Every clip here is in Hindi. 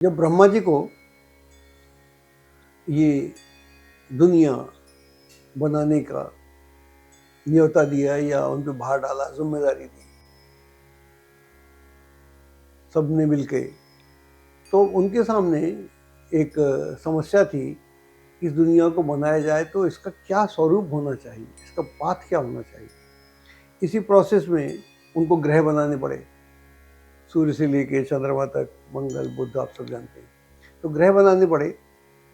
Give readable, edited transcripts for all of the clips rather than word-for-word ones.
जब ब्रह्मा जी को ये दुनिया बनाने का न्योता दिया या उन पे भार डाला, जिम्मेदारी दी सबने मिलके, तो उनके सामने एक समस्या थी। इस दुनिया को बनाया जाए तो इसका क्या स्वरूप होना चाहिए, इसका पाथ क्या होना चाहिए। इसी प्रोसेस में उनको ग्रह बनाने पड़े, सूर्य से लेके चंद्रमा तक, मंगल बुध आप सब जानते हैं। तो ग्रह बनाने पड़े।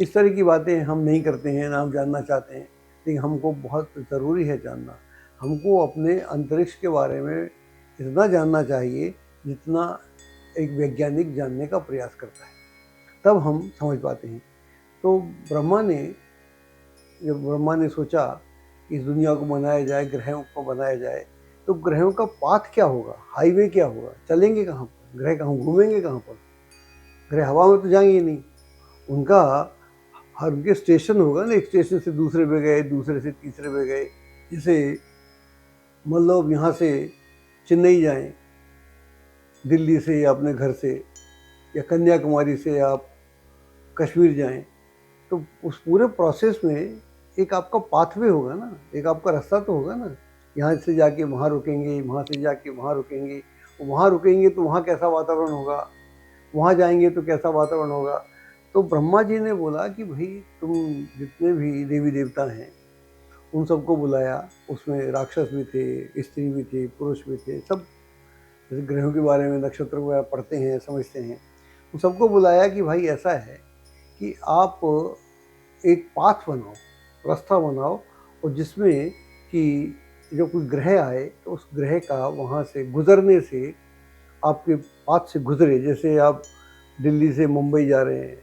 इस तरह की बातें हम नहीं करते हैं, ना हम जानना चाहते हैं, लेकिन हमको बहुत ज़रूरी है जानना। हमको अपने अंतरिक्ष के बारे में इतना जानना चाहिए जितना एक वैज्ञानिक जानने का प्रयास करता है, तब हम समझ पाते हैं। तो जब ब्रह्मा ने सोचा कि इस दुनिया को बनाया जाए, ग्रहों को बनाया जाए, तो ग्रहों का पाथ क्या होगा, हाईवे क्या होगा, चलेंगे कहाँ पर, ग्रह कहाँ घूमेंगे, कहाँ पर। ग्रह हवा में तो जाएंगे ही नहीं, उनका हर उनके स्टेशन होगा ना, एक स्टेशन से दूसरे पे गए, दूसरे से तीसरे पे गए। जैसे मान लो यहाँ से चेन्नई जाएं, दिल्ली से या अपने घर से, या कन्याकुमारी से आप कश्मीर जाएं, तो उस पूरे प्रोसेस में एक आपका पाथवे होगा ना, एक आपका रास्ता तो होगा ना। यहाँ से जाके वहाँ रुकेंगे, वहाँ से जाके वहाँ रुकेंगे, वहाँ रुकेंगे तो वहाँ कैसा वातावरण होगा, वहाँ जाएंगे तो कैसा वातावरण होगा। तो ब्रह्मा जी ने बोला कि भाई तुम जितने भी देवी देवता हैं उन सबको बुलाया। उसमें राक्षस भी थे, स्त्री भी थे, पुरुष भी थे, सब जैसे ग्रहों के बारे में, नक्षत्र वगैरह पढ़ते हैं, समझते हैं। उन सबको बुलाया कि भाई ऐसा है कि आप एक पाथ बनाओ, रास्ता बनाओ, और जिसमें कि जो कोई ग्रह आए तो उस ग्रह का वहाँ से गुजरने से, आपके पाथ से गुजरे। जैसे आप दिल्ली से मुंबई जा रहे हैं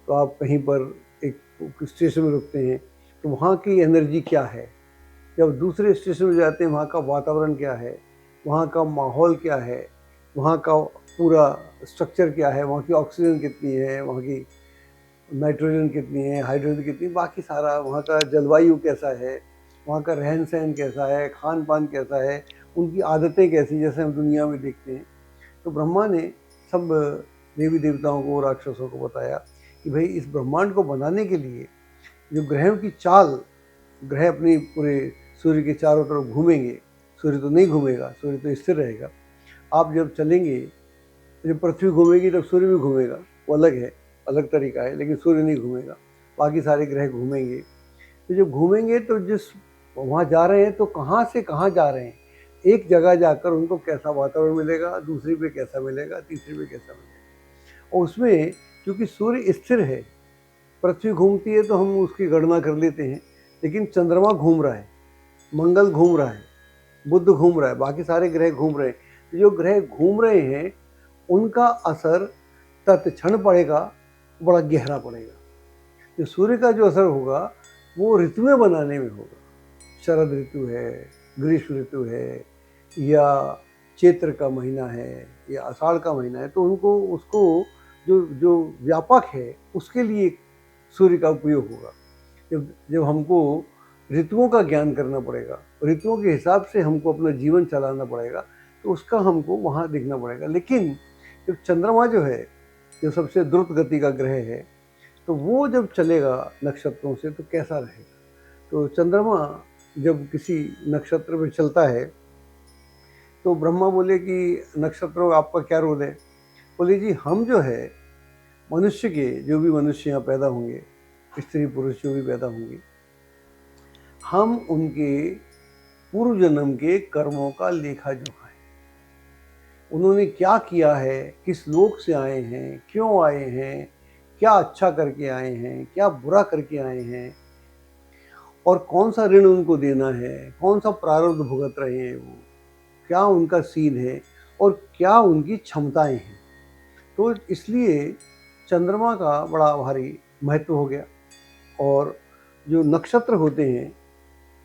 तो आप कहीं पर एक स्टेशन में रुकते हैं, तो वहाँ की एनर्जी क्या है। जब दूसरे स्टेशन में जाते हैं, वहाँ का वातावरण क्या है, वहाँ का माहौल क्या है, वहाँ का पूरा स्ट्रक्चर क्या है, वहाँ की ऑक्सीजन कितनी है, वहाँ की नाइट्रोजन कितनी है, हाइड्रोजन कितनी, बाकी सारा वहाँ का जलवायु कैसा है, वहाँ का रहन सहन कैसा है, खान पान कैसा है, उनकी आदतें कैसी, जैसे हम दुनिया में देखते हैं। तो ब्रह्मा ने सब देवी देवताओं को, राक्षसों को बताया कि भाई इस ब्रह्मांड को बनाने के लिए जो ग्रहों की चाल, ग्रह अपनी पूरे सूर्य के चारों तरफ घूमेंगे, सूर्य तो नहीं घूमेगा, सूर्य तो स्थिर रहेगा। आप जब चलेंगे, जब पृथ्वी घूमेगी तब सूर्य भी घूमेगा, वो अलग है, अलग तरीका है, लेकिन सूर्य नहीं घूमेगा, बाकी सारे ग्रह घूमेंगे। तो जब घूमेंगे तो जिस वहाँ जा रहे हैं तो कहाँ से कहाँ जा रहे हैं, एक जगह जाकर उनको कैसा वातावरण मिलेगा, दूसरी पे कैसा मिलेगा, तीसरी पे कैसा मिलेगा। और उसमें क्योंकि सूर्य स्थिर है, पृथ्वी घूमती है तो हम उसकी गणना कर लेते हैं, लेकिन चंद्रमा घूम रहा है, मंगल घूम रहा है, बुध घूम रहा है, बाकी सारे ग्रह घूम रहे हैं। तो जो ग्रह घूम रहे हैं उनका असर तत्क्षण पड़ेगा, बड़ा गहरा पड़ेगा। जो सूर्य का जो असर होगा वो ऋतुएं बनाने में होगा। शरद ऋतु है, ग्रीष्म ऋतु है, या चैत्र का महीना है, या आषाढ़ का महीना है, तो उनको उसको जो जो व्यापक है उसके लिए सूर्य का उपयोग होगा। जब जब हमको ऋतुओं का ज्ञान करना पड़ेगा, ऋतुओं के हिसाब से हमको अपना जीवन चलाना पड़ेगा, तो उसका हमको वहाँ देखना पड़ेगा। लेकिन जब चंद्रमा जो है, जो सबसे द्रुत गति का ग्रह है, तो वो जब चलेगा नक्षत्रों से तो कैसा रहेगा। तो चंद्रमा जब किसी नक्षत्र में चलता है तो ब्रह्मा बोले कि नक्षत्रों आपका क्या रोल है। बोले जी हम जो है मनुष्य के, जो भी मनुष्य यहाँ पैदा होंगे, स्त्री पुरुष जो भी पैदा होंगे, हम उनके पूर्व जन्म के कर्मों का लेखा जोखा है। उन्होंने क्या किया है, किस लोक से आए हैं, क्यों आए हैं, क्या अच्छा करके आए हैं, क्या बुरा करके आए हैं, और कौन सा ऋण उनको देना है, कौन सा प्रारब्ध भुगत रहे हैं वो, क्या उनका सीन है, और क्या उनकी क्षमताएं हैं। तो इसलिए चंद्रमा का बड़ा भारी महत्व हो गया। और जो नक्षत्र होते हैं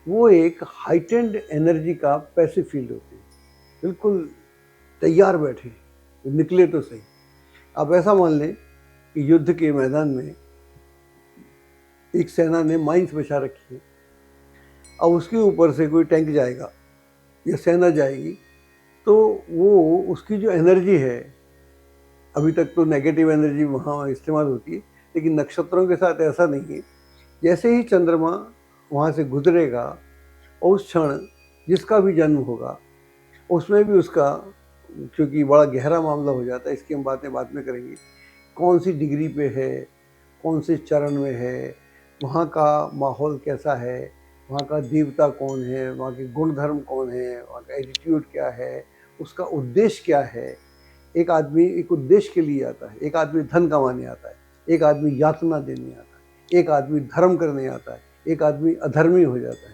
वो एक हाइटेंड एनर्जी का पैसिव फील्ड होते हैं, बिल्कुल तैयार बैठे, निकले तो सही। आप ऐसा मान लें कि युद्ध के मैदान में एक सेना ने माइंस बिछा रखी है, अब उसके ऊपर से कोई टैंक जाएगा या सेना जाएगी, तो वो उसकी जो एनर्जी है अभी तक तो नेगेटिव एनर्जी वहाँ इस्तेमाल होती है, लेकिन नक्षत्रों के साथ ऐसा नहीं है। जैसे ही चंद्रमा वहाँ से गुजरेगा, उस क्षण जिसका भी जन्म होगा, उसमें भी उसका, क्योंकि बड़ा गहरा मामला हो जाता है, इसकी हम बातें बाद में करेंगे, कौन सी डिग्री पे है, कौन से चरण में है, वहाँ का माहौल कैसा है, वहाँ का देवता कौन है, वहाँ के गुण धर्म कौन है, वहाँ का एटीट्यूड क्या है, उसका उद्देश्य क्या है। एक आदमी एक उद्देश्य के लिए आता है, एक आदमी धन कमाने आता है, एक आदमी यातना देने आता है, एक आदमी धर्म करने आता है, एक आदमी अधर्मी हो जाता है।